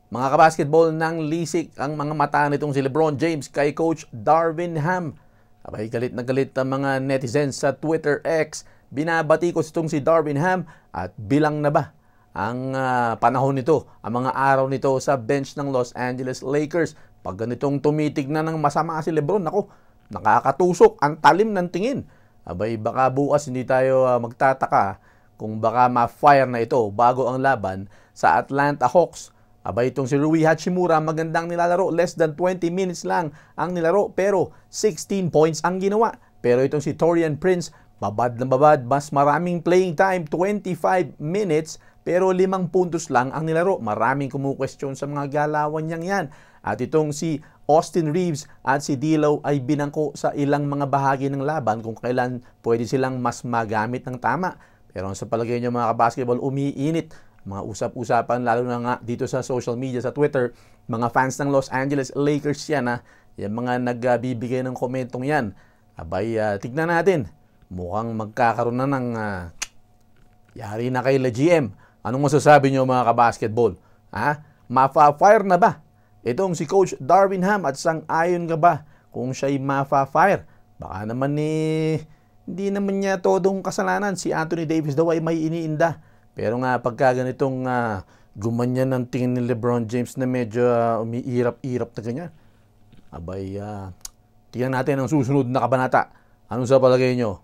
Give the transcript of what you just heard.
Mga kabasketball, ng lisik ang mga mata nitong si LeBron James kay Coach Darvin Ham. Abay, galit na galit ang mga netizens sa Twitter X. Binabati ko itong si Darvin Ham at bilang na ba ang panahon nito, ang mga araw nito sa bench ng Los Angeles Lakers. Pag ganitong tumitig na ng masama si LeBron, ako, nakakatusok, ang talim ng tingin. Abay, baka bukas hindi tayo magtataka kung baka ma-fire na ito bago ang laban sa Atlanta Hawks. Abay, itong si Rui Hachimura, magandang nilalaro. Less than 20 minutes lang ang nilaro, pero 16 points ang ginawa. Pero itong si Taurean Prince, babad na babad, mas maraming playing time, 25 minutes, pero 5 puntos lang ang nilaro. Maraming kumukwestiyon sa mga galawan niyang yan. At itong si Austin Reeves at si D'Lo ay binangko sa ilang mga bahagi ng laban kung kailan pwede silang mas magamit ng tama. Pero sa palagay niyo mga kabasketball, umiinit mga usap-usapan, lalo na nga dito sa social media, sa Twitter, mga fans ng Los Angeles Lakers yan, yung mga nagbibigay ng komentong yan. Abay, tignan natin, mukhang magkakaroon na ng yari na kay La GM. Anong masasabi nyo mga kabasketball? Ma-fire na ba itong si Coach Darvin Ham, at sang-ayon ka ba kung siya'y ma-fire? Baka naman hindi naman niya todong kasalanan. Si Anthony Davis daw ay may iniinda. Pero nga pagka ganitong gumanyan ng tingin ni LeBron James na medyo umiirap-irap na ganyan, abay, tingnan natin ang susunod na kabanata. Ano sa palagay nyo?